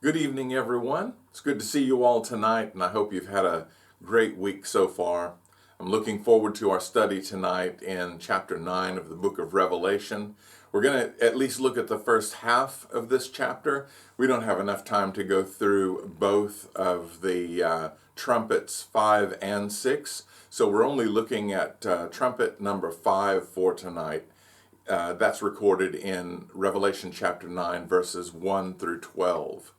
Good evening, everyone. It's good to see you all tonight, and I hope you've had a great week so far. I'm looking forward to our study tonight in chapter 9 of the book of Revelation. We're going to at least look at the first half of this chapter. We don't have enough time to go through both of the trumpets 5 and 6, so we're only looking at trumpet number 5 for tonight. That's recorded in Revelation chapter 9, verses 1 through 12.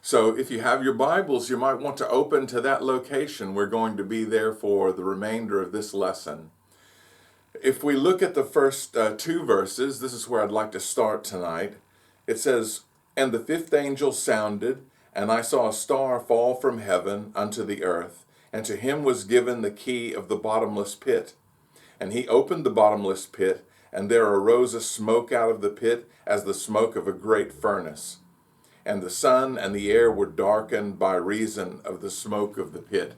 So if you have your Bibles, you might want to open to that location. We're going to be there for the remainder of this lesson. If we look at the first two verses, this is where I'd like to start tonight. It says, "And the fifth angel sounded, and I saw a star fall from heaven unto the earth, and to him was given the key of the bottomless pit. And he opened the bottomless pit, and there arose a smoke out of the pit as the smoke of a great furnace. And the sun and the air were darkened by reason of the smoke of the pit."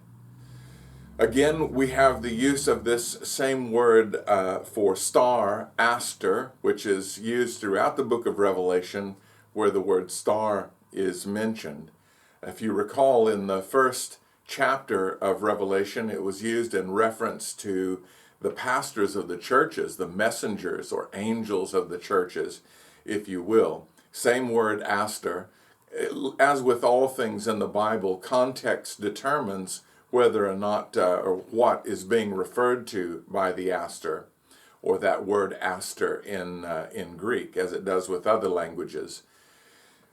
Again, we have the use of this same word for star, aster, which is used throughout the book of Revelation where the word star is mentioned. If you recall, in the first chapter of Revelation, it was used in reference to the pastors of the churches, the messengers or angels of the churches, if you will. Same word, aster. As with all things in the Bible, context determines whether or not or what is being referred to by the aster, or that word aster in Greek, as it does with other languages.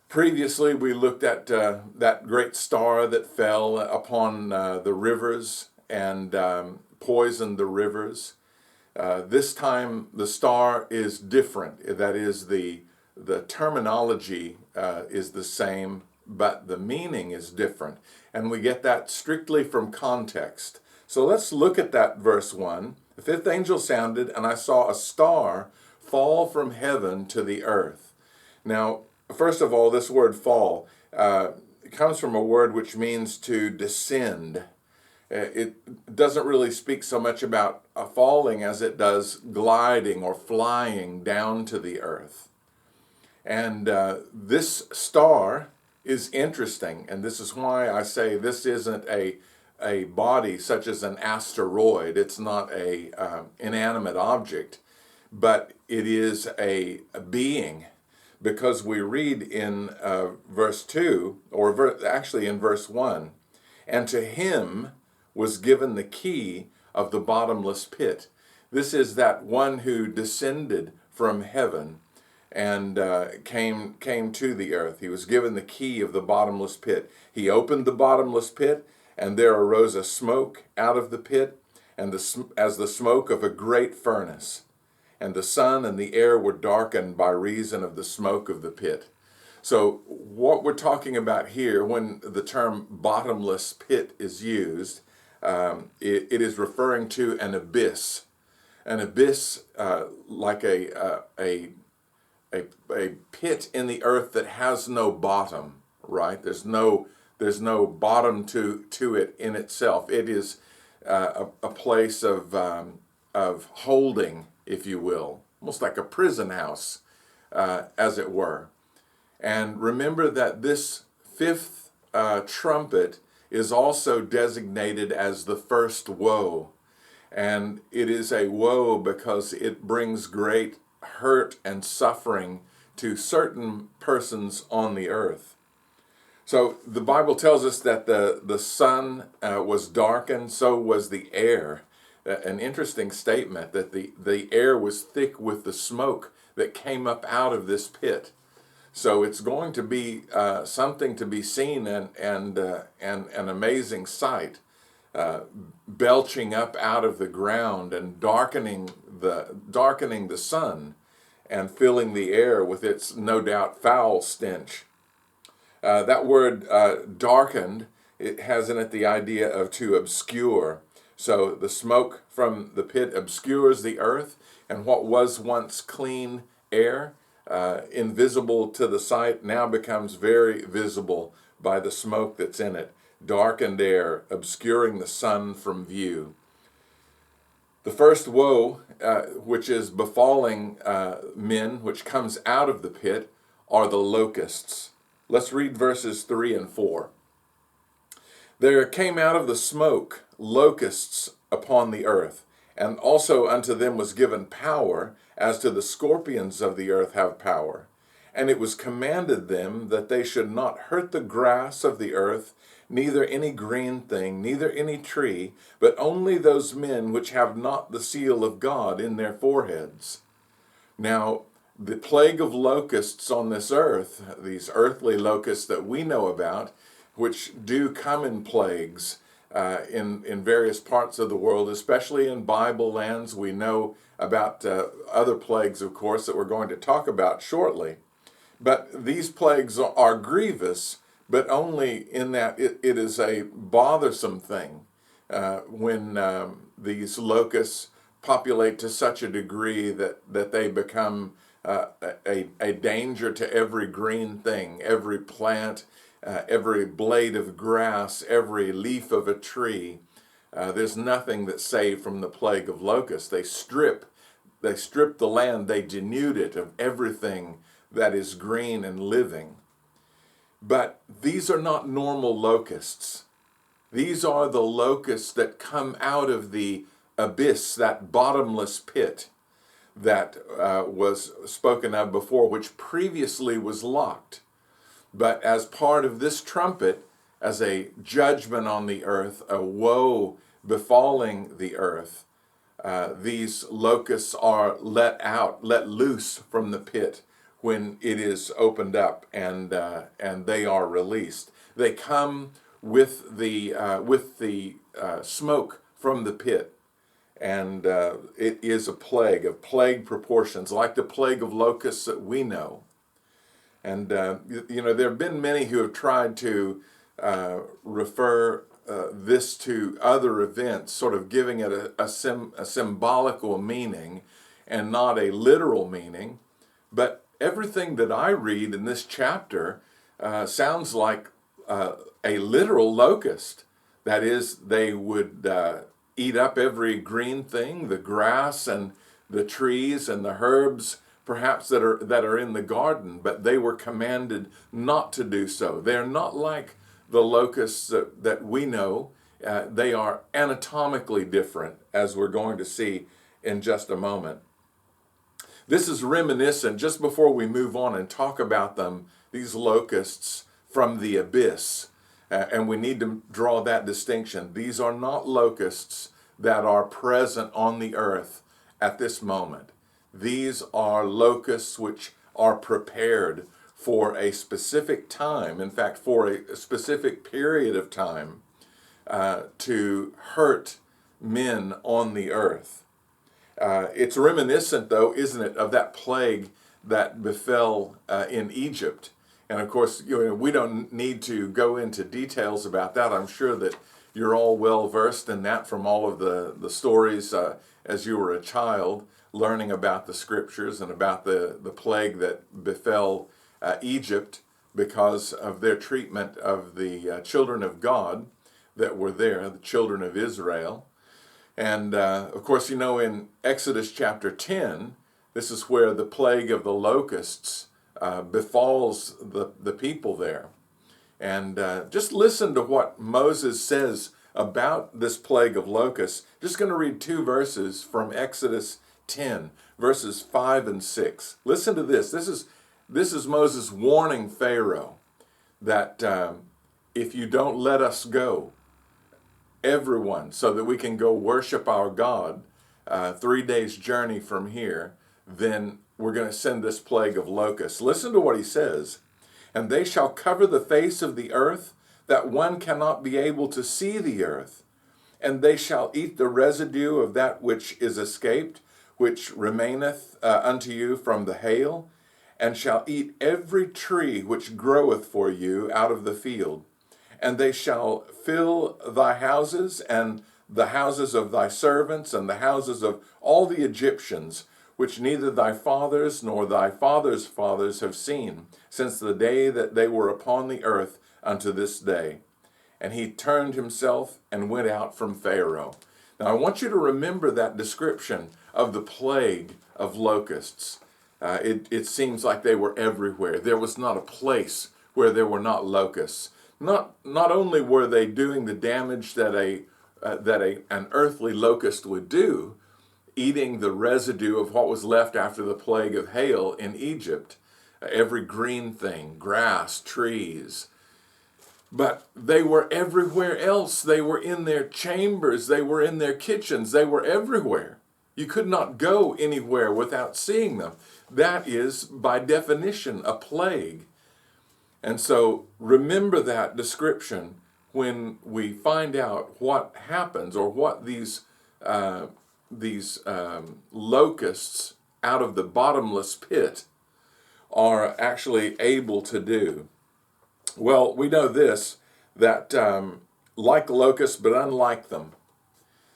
Previously, we looked at that great star that fell upon the rivers and poisoned the rivers. This time, the star is different. That is, the terminology is the same, but the meaning is different. And we get that strictly from context. So let's look at that verse 1. "The fifth angel sounded, and I saw a star fall from heaven to the earth." Now, first of all, this word fall comes from a word which means to descend. It doesn't really speak so much about falling as it does gliding or flying down to the earth. And this star is interesting, and this is why I say this isn't a body such as an asteroid. It's not a inanimate object, but it is a being, because we read in verse 2, or actually in verse 1, "And to him was given the key of the bottomless pit." This is that one who descended from heaven and came to the earth. He was given the key of the bottomless pit. He opened the bottomless pit, and there arose a smoke out of the pit, and as the smoke of a great furnace. And the sun and the air were darkened by reason of the smoke of the pit. So what we're talking about here, when the term bottomless pit is used, it is referring to an abyss. An abyss, like a pit in the earth that has no bottom, right? There's no bottom to it in itself. It is a place of holding, if you will, almost like a prison house, as it were. And remember that this fifth trumpet is also designated as the first woe. And it is a woe because it brings great hurt and suffering to certain persons on the earth. So the Bible tells us that the sun was darkened, so was the air. An interesting statement that the air was thick with the smoke that came up out of this pit. So it's going to be something to be seen and an amazing sight, belching up out of the ground and darkening the sun and filling the air with its no doubt foul stench. That word darkened, it has in it the idea of to obscure. So the smoke from the pit obscures the earth, and what was once clean air, invisible to the sight, now becomes very visible by the smoke that's in it. Darkened air, obscuring the sun from view. The first woe, which is befalling men, which comes out of the pit, are the locusts. Let's read verses 3 and 4. There came out of the smoke locusts upon the earth, and also unto them was given power, as to the scorpions of the earth have power. And it was commanded them that they should not hurt the grass of the earth, neither any green thing, neither any tree, but only those men which have not the seal of God in their foreheads. Now, the plague of locusts on this earth, these earthly locusts that we know about, which do come in plagues in various parts of the world, especially in Bible lands. We know about other plagues, of course, that we're going to talk about shortly. But these plagues are grievous, but only in that it is a bothersome thing when these locusts populate to such a degree that they become a danger to every green thing, every plant, every blade of grass, every leaf of a tree. There's nothing that's saved from the plague of locusts. They strip the land, they denude it of everything that is green and living. But these are not normal locusts. These are the locusts that come out of the abyss, that bottomless pit that was spoken of before, which previously was locked. But as part of this trumpet, as a judgment on the earth, a woe befalling the earth, these locusts are let loose from the pit when it is opened up, and they are released. They come with the smoke from the pit, and it is a plague of plague proportions, like the plague of locusts that we know. And there have been many who have tried to refer this to other events, sort of giving it a symbolical meaning and not a literal meaning. But everything that I read in this chapter sounds like a literal locust. That is, they would eat up every green thing, the grass and the trees and the herbs, perhaps that are in the garden, but they were commanded not to do so. They're not like the locusts that we know. They are anatomically different, as we're going to see in just a moment. This is reminiscent, just before we move on and talk about them, these locusts from the abyss. And we need to draw that distinction. These are not locusts that are present on the earth at this moment. These are locusts which are prepared for a specific time, in fact, for a specific period of time, to hurt men on the earth. It's reminiscent, though, isn't it, of that plague that befell in Egypt. And of course, we don't need to go into details about that. I'm sure that you're all well versed in that from all of the stories as you were a child, learning about the scriptures and about the plague that befell Egypt because of their treatment of the children of God that were there, the children of Israel. And of course, in Exodus chapter 10, this is where the plague of the locusts befalls the people there. And just listen to what Moses says about this plague of locusts. Just going to read 2 verses from Exodus 10, verses 5 and 6. Listen to this. This is Moses warning Pharaoh that if you don't let us go, everyone, so that we can go worship our God 3 days' journey from here, then we're going to send this plague of locusts. Listen to what he says. And they shall cover the face of the earth, that one cannot be able to see the earth. And they shall eat the residue of that which is escaped, which remaineth unto you from the hail, and shall eat every tree which groweth for you out of the field. And they shall fill thy houses, and the houses of thy servants, and the houses of all the Egyptians, which neither thy fathers nor thy fathers' fathers have seen, since the day that they were upon the earth unto this day. And he turned himself and went out from Pharaoh. Now I want you to remember that description of the plague of locusts. It seems like they were everywhere. There was not a place where there were not locusts. Not only were they doing the damage that an earthly locust would do, eating the residue of what was left after the plague of hail in Egypt, every green thing, grass, trees, but they were everywhere else. They were in their chambers, they were in their kitchens, they were everywhere. You could not go anywhere without seeing them. That is, by definition, a plague. And so remember that description when we find out what happens, or what these locusts out of the bottomless pit are actually able to do. Well, we know this, that like locusts, but unlike them.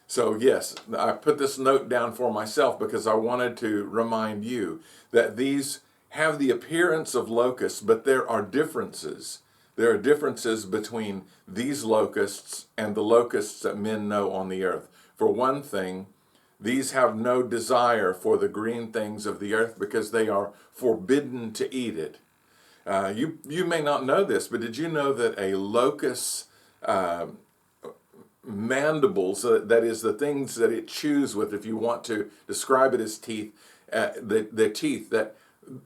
So yes, I put this note down for myself because I wanted to remind you that these have the appearance of locusts, but there are differences. There are differences between these locusts and the locusts that men know on the earth. For one thing, these have no desire for the green things of the earth because they are forbidden to eat it. You may not know this, but did you know that a locust mandibles, that is the things that it chews with, if you want to describe it as teeth, the teeth, that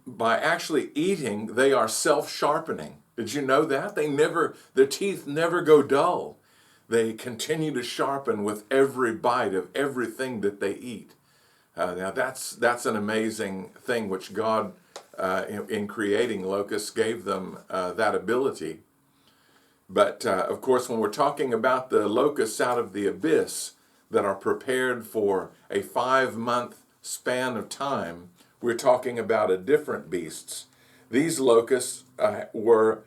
by actually eating, they are self-sharpening. Did you know that? Their teeth never go dull. They continue to sharpen with every bite of everything that they eat. Now that's an amazing thing which God, in creating locusts, gave them that ability. But of course, when we're talking about the locusts out of the abyss that are prepared for a 5-month span of time, we're talking about a different beasts. These locusts were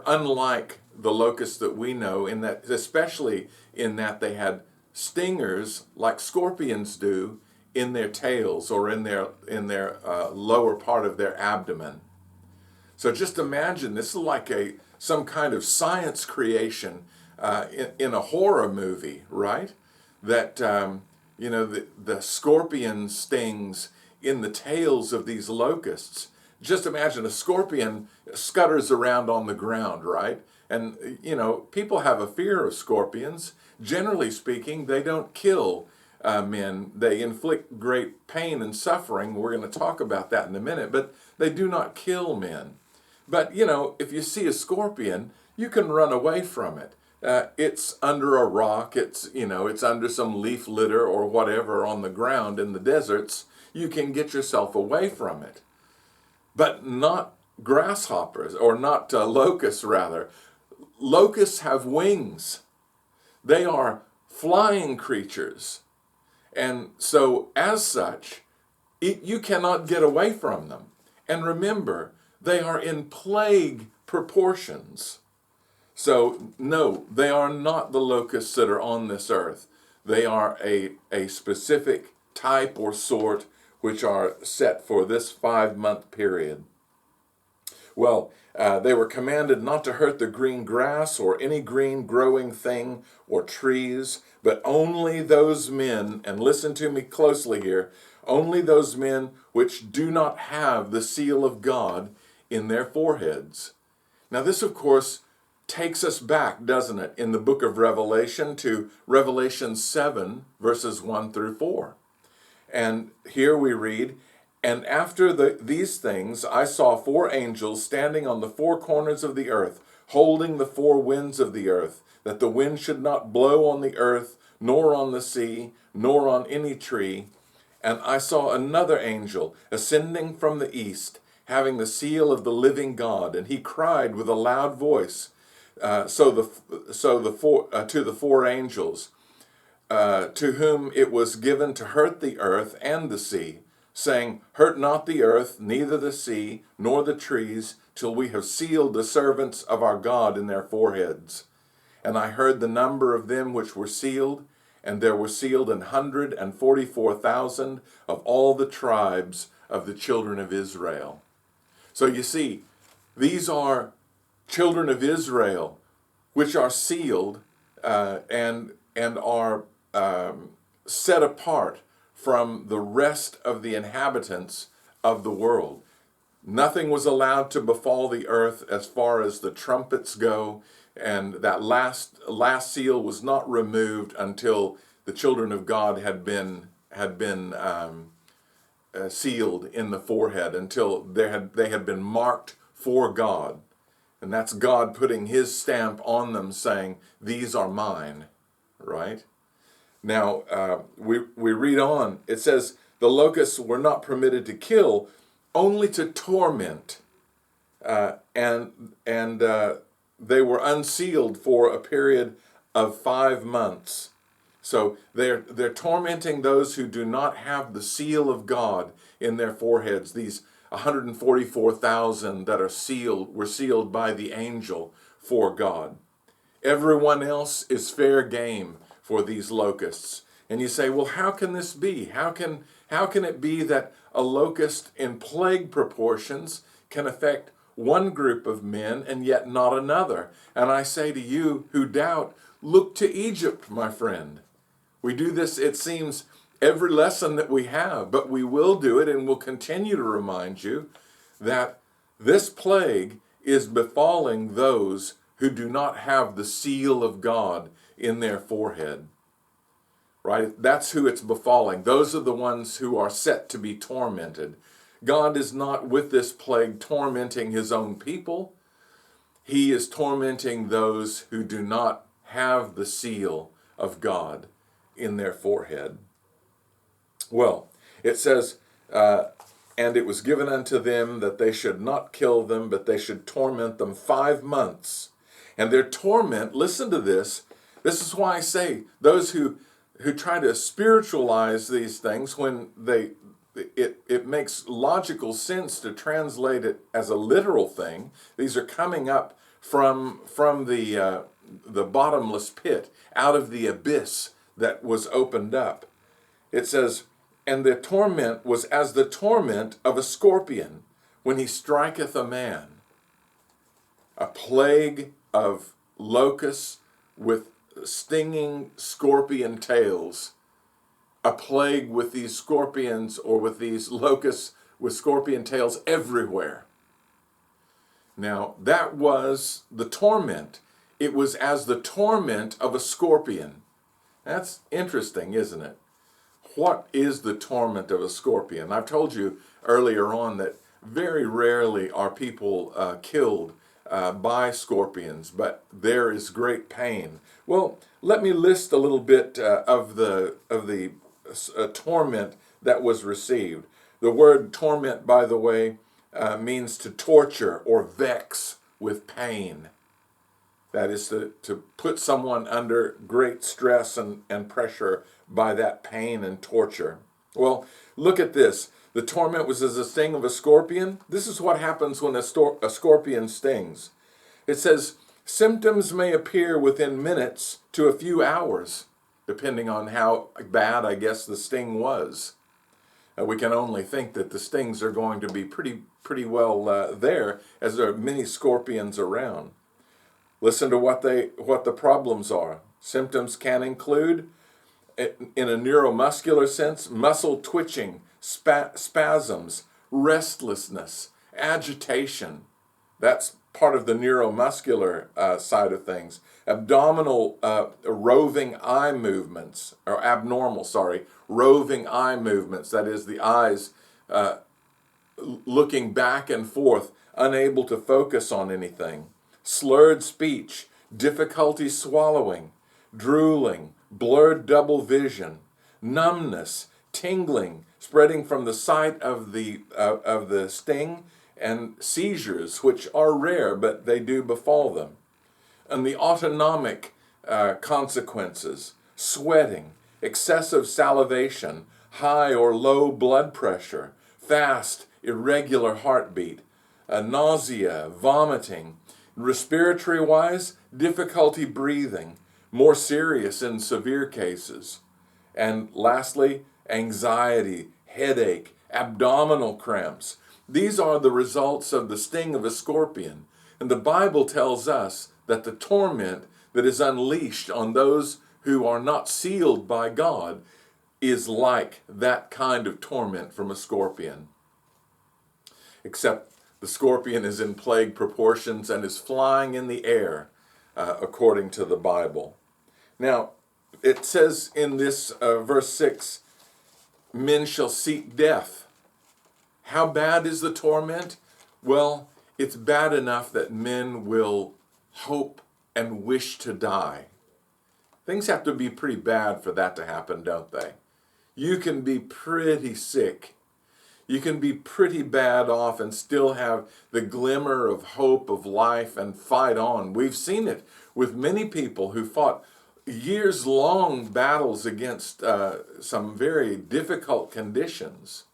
unlike the locusts that we know, in that, especially in that they had stingers like scorpions do in their tails, or in their lower part of their abdomen. So just imagine, this is like some kind of science creation in a horror movie, right? That the scorpion stings in the tails of these locusts. Just imagine a scorpion scutters around on the ground, right? And people have a fear of scorpions. Generally speaking, they don't kill men. They inflict great pain and suffering. We're going to talk about that in a minute, but they do not kill men. But, if you see a scorpion, you can run away from it. It's under a rock, it's under some leaf litter or whatever on the ground in the deserts. You can get yourself away from it. But not grasshoppers, or not locusts, rather. Locusts have wings. They are flying creatures. And so, as such, you cannot get away from them. And remember, they are in plague proportions. So, no, they are not the locusts that are on this earth. They are a specific type or sort which are set for this 5-month period. Well, they were commanded not to hurt the green grass or any green growing thing or trees, but only those men, and listen to me closely here, only those men which do not have the seal of God in their foreheads. Now this, of course, takes us back, doesn't it, in the book of Revelation to Revelation 7, verses 1 through 4. And here we read, "And after these things I saw 4 angels standing on the 4 corners of the earth, holding the 4 winds of the earth, that the wind should not blow on the earth, nor on the sea, nor on any tree. And I saw another angel ascending from the east, having the seal of the living God, and he cried with a loud voice, to the 4 angels, to whom it was given to hurt the earth and the sea, saying, Hurt not the earth, neither the sea, nor the trees, till we have sealed the servants of our God in their foreheads. And I heard the number of them which were sealed, and there were sealed 144,000 of all the tribes of the children of Israel." So you see, these are children of Israel which are sealed and are set apart from the rest of the inhabitants of the world. Nothing was allowed to befall the earth as far as the trumpets go, and that last seal was not removed until the children of God had been sealed in the forehead, until they had been marked for God. And that's God putting his stamp on them, saying, these are mine, right? Now, we read on. It says, the locusts were not permitted to kill, only to torment. And they were unsealed for a period of 5 months. So they're tormenting those who do not have the seal of God in their foreheads. These 144,000 that were sealed by the angel for God. Everyone else is fair game for these locusts. And you say, well, how can this be? How can it be that a locust in plague proportions can affect one group of men and yet not another? And I say to you who doubt, look to Egypt, my friend. We do this, it seems, every lesson that we have, but we will do it, and we'll continue to remind you that this plague is befalling those who do not have the seal of God in their forehead. Right? That's who it's befalling. Those are the ones who are set to be tormented. God is not with this plague tormenting his own people. He is tormenting those who do not have the seal of God in their forehead. Well, it says, and it was given unto them that they should not kill them, but they should torment them 5 months. And their torment, listen to this, this is why I say those who try to spiritualize these things, when it makes logical sense to translate it as a literal thing. These are coming up from the bottomless pit, out of the abyss that was opened up. It says, and their torment was as the torment of a scorpion when he striketh a man. A plague of locusts with stinging scorpion tails. A plague with these scorpions, or with these locusts with scorpion tails everywhere. Now, that was the torment. It was as the torment of a scorpion. That's interesting, isn't it? What is the torment of a scorpion? I've told you earlier on that very rarely are people killed by scorpions, but there is great pain. Well, let me list a little bit of the torment that was received. The word torment, by the way, means to torture or vex with pain. That is to put someone under great stress and pressure by that pain and torture. Well, look at this. The torment was as the sting of a scorpion. This is what happens when a scorpion stings. It says, symptoms may appear within minutes to a few hours, depending on how bad, I guess, the sting was. We can only think that the stings are going to be pretty well there, as there are many scorpions around. Listen to what the problems are. Symptoms can include, in a neuromuscular sense, muscle twitching, spasms, restlessness, agitation. That's part of the neuromuscular side of things. Abdominal roving eye movements, or roving eye movements. That is, the eyes looking back and forth, unable to focus on anything. Slurred speech, difficulty swallowing, drooling, blurred double vision, numbness, tingling, spreading from the site of the sting, and seizures, which are rare, but they do befall them. And the autonomic consequences, sweating, excessive salivation, high or low blood pressure, fast, irregular heartbeat, nausea, vomiting. Respiratory-wise, difficulty breathing, more serious in severe cases. And lastly, anxiety, headache, abdominal cramps. These are the results of the sting of a scorpion. And the Bible tells us that the torment that is unleashed on those who are not sealed by God is like that kind of torment from a scorpion. Except The scorpion is in plague proportions and is flying in the air, according to the Bible. Now, it says in this verse 6, men shall seek death. How bad is the torment? Well, it's bad enough that men will hope and wish to die. Things have to be pretty bad for that to happen, don't they? You can be pretty sick. You can be pretty bad off and still have the glimmer of hope of life and fight on. We've seen it with many people who fought years-long battles against some very difficult conditions.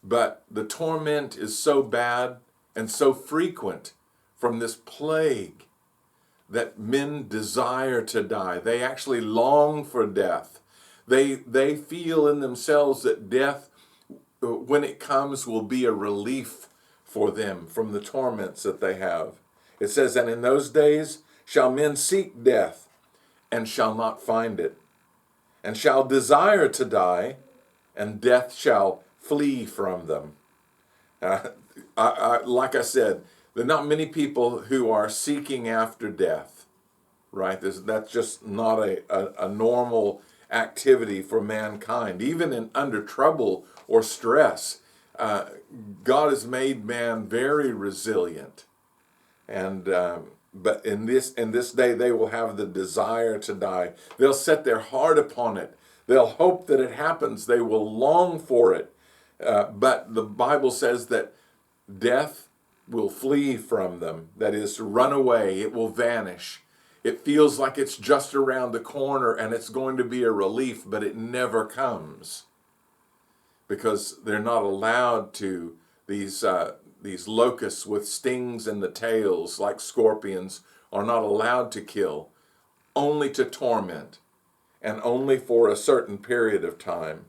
But the torment is so bad and so frequent from this plague that men desire to die. They actually long for death. They feel in themselves that death, when it comes, will be a relief for them from the torments that they have. It says, and in those days shall men seek death, and shall not find it, and shall desire to die, and death shall flee from them. Like I said, there are not many people who are seeking after death, right? That's just not a normal activity for mankind. Even under trouble or stress, God has made man very resilient. And but in this day they will have the desire to die. They'll set their heart upon it. They'll hope that it happens. They will long for it. But the Bible says that death will flee from them. That is, run away. It will vanish. It feels like it's just around the corner and it's going to be a relief, but it never comes. Because they're not allowed to, these locusts with stings in the tails like scorpions are not allowed to kill, only to torment, and only for a certain period of time.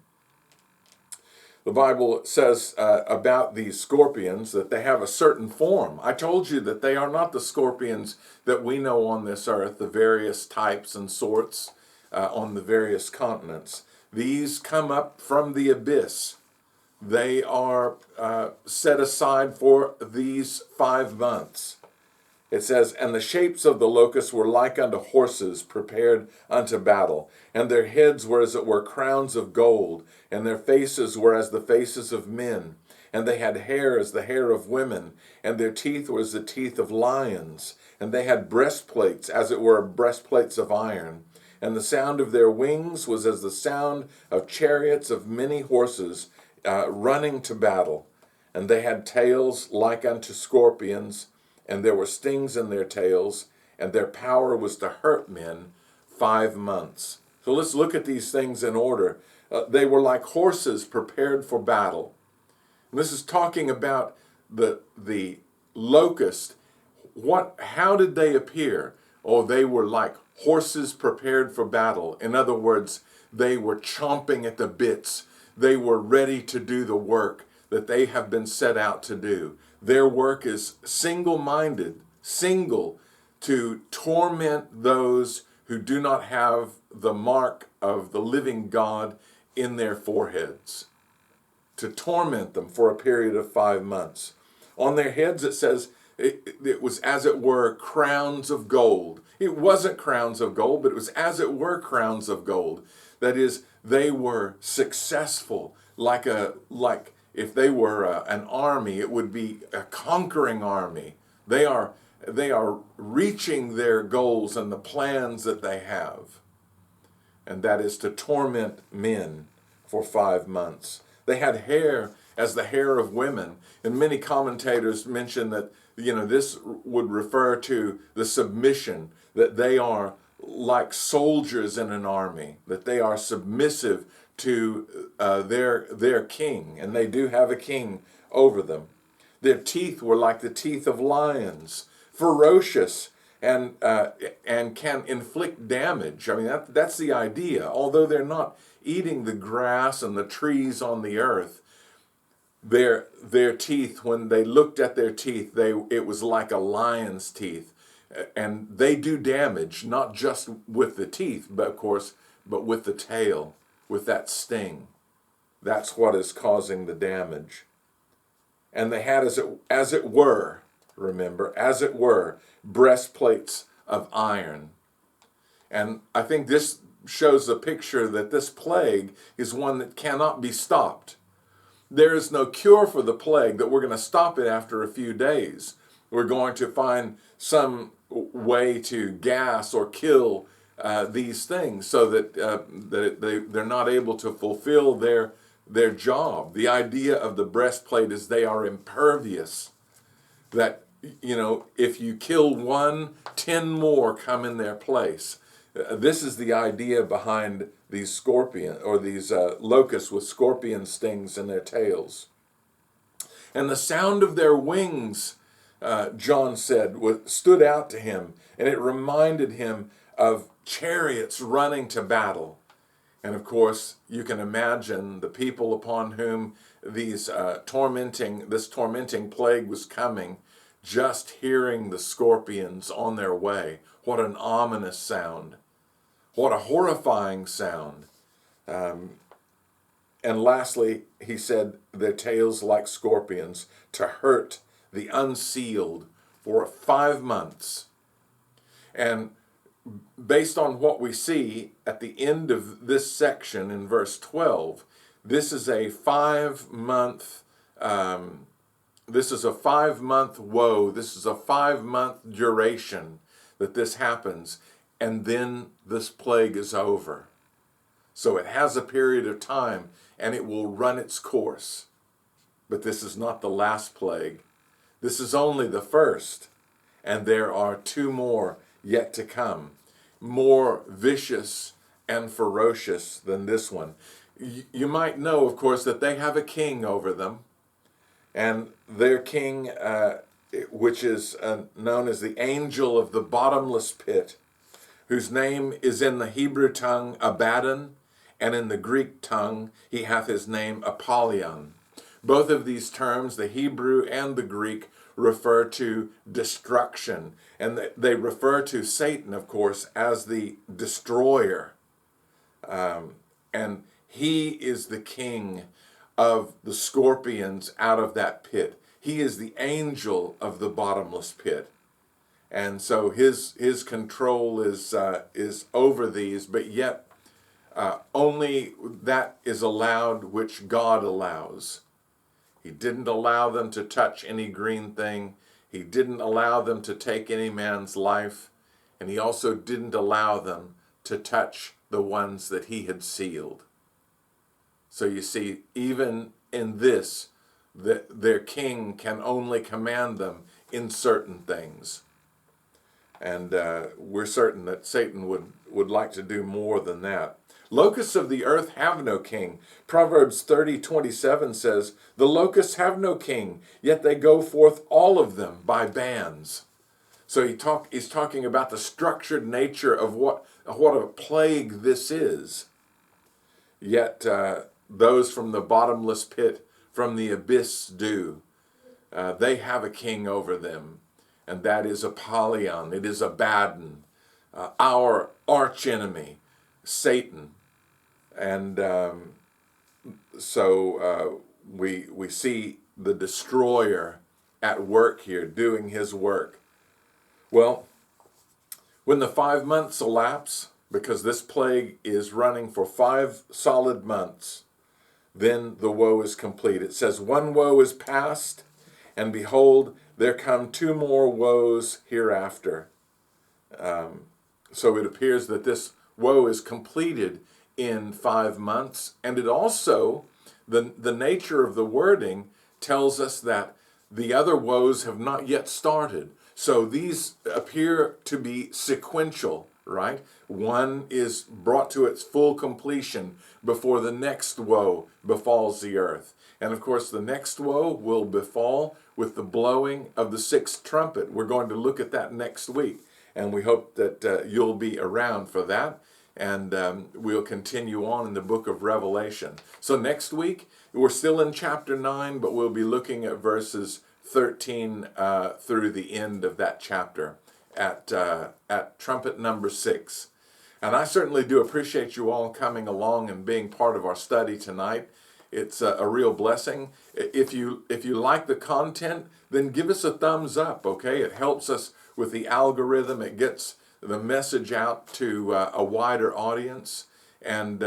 The Bible says about these scorpions that they have a certain form. I told you that they are not the scorpions that we know on this earth, the various types and sorts on the various continents. These come up from the abyss. They are set aside for these 5 months. It says, and the shapes of the locusts were like unto horses prepared unto battle, and their heads were as it were crowns of gold, and their faces were as the faces of men, and they had hair as the hair of women, and their teeth were as the teeth of lions, and they had breastplates as it were breastplates of iron, and the sound of their wings was as the sound of chariots of many horses running to battle, and they had tails like unto scorpions, and there were stings in their tails, and their power was to hurt men 5 months. So let's look at these things in order. They were like horses prepared for battle. And this is talking about the locust. How did they appear? Oh, they were like horses prepared for battle. In other words, they were chomping at the bits. They were ready to do the work that they have been set out to do. Their work is single-minded, single, to torment those who do not have the mark of the living God in their foreheads. To torment them for a period of 5 months. On their heads, it says, it was as it were crowns of gold. It wasn't crowns of gold, but it was as it were crowns of gold. That is, they were successful, like if they were an army, it would be a conquering army. They are reaching their goals and the plans that they have. And that is to torment men for 5 months. They had hair as the hair of women. And many commentators mention that, this would refer to the submission, that they are like soldiers in an army, that they are submissive to their king, and they do have a king over them. Their teeth were like the teeth of lions, ferocious and can inflict damage. I mean, that's the idea. Although they're not eating the grass and the trees on the earth, their teeth, when they looked at their teeth, it was like a lion's teeth. And they do damage, not just with the teeth, but with the tail, with that sting. That's what is causing the damage. And they had, as it were, remember, as it were, breastplates of iron. And I think this shows a picture that this plague is one that cannot be stopped. There is no cure for the plague that we're going to stop it after a few days. We're going to find some way to gas or kill these things so that they're not able to fulfill their job. The idea of the breastplate is they are impervious. That, if you kill one, 10 more come in their place. This is the idea behind these these locusts with scorpion stings in their tails. And the sound of their wings, John said, stood out to him, and it reminded him of chariots running to battle. And of course, you can imagine the people upon whom this tormenting plague was coming, just hearing the scorpions on their way. What an ominous sound. What a horrifying sound. And lastly, he said, their tails like scorpions, to hurt the unsealed for 5 months. And based on what we see at the end of this section in verse 12, this is a 5-month woe. This is a 5-month duration that this happens, and then this plague is over. So it has a period of time, and it will run its course. But this is not the last plague. This is only the first, and there are 2 more yet to come, more vicious and ferocious than this one. You might know, of course, that they have a king over them, and their king, which is known as the angel of the bottomless pit, whose name is in the Hebrew tongue Abaddon, and in the Greek tongue he hath his name Apollyon. Both of these terms, the Hebrew and the Greek, refer to destruction, and they refer to Satan, of course, as the destroyer. And he is the king of the scorpions out of that pit. He is the angel of the bottomless pit. And so his control is over these, but yet only that is allowed which God allows. He didn't allow them to touch any green thing. He didn't allow them to take any man's life. And he also didn't allow them to touch the ones that he had sealed. So you see, even in this, their king can only command them in certain things. And we're certain that Satan would like to do more than that. Locusts of the earth have no king. Proverbs 30:27 says, the locusts have no king, yet they go forth all of them by bands. So he's talking about the structured nature of what a plague this is. Yet those from the bottomless pit, from the abyss do. They have a king over them, and that is Apollyon. It is Abaddon, our archenemy, Satan. And so we see the destroyer at work here, doing his work. Well, when the 5 months elapse, because this plague is running for 5 solid months, then the woe is complete. It says, 1 woe is past, and behold, there come 2 more woes hereafter. So it appears that this woe is completed in 5 months, and it also, the nature of the wording tells us that the other woes have not yet started. So these appear to be sequential, right? One is brought to its full completion before the next woe befalls the earth. And of course, the next woe will befall with the blowing of the 6th trumpet. We're going to look at that next week, and we hope that you'll be around for that. And we'll continue on in the book of Revelation. So next week, we're still in chapter 9, but we'll be looking at verses 13 through the end of that chapter at trumpet number 6. And I certainly do appreciate you all coming along and being part of our study tonight. It's a real blessing. If you like the content, then give us a thumbs up, okay? It helps us with the algorithm. It gets the message out to a wider audience. And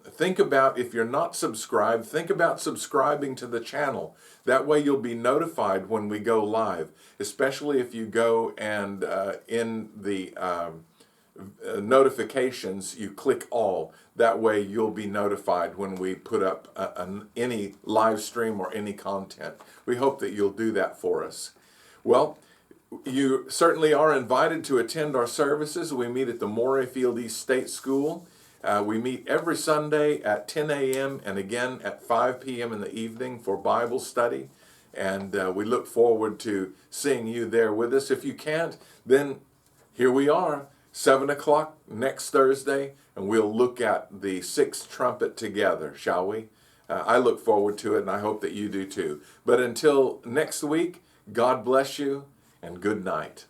think about, if you're not subscribed, think about subscribing to the channel. That way you'll be notified when we go live, especially if you go and in the notifications, you click all. That way you'll be notified when we put up any live stream or any content. We hope that you'll do that for us. Well, you certainly are invited to attend our services. We meet at the Morayfield East State School. We meet every Sunday at 10 a.m. and again at 5 p.m. in the evening for Bible study. And we look forward to seeing you there with us. If you can't, then here we are, 7 o'clock next Thursday, and we'll look at the 6th trumpet together, shall we? I look forward to it, and I hope that you do too. But until next week, God bless you, and good night.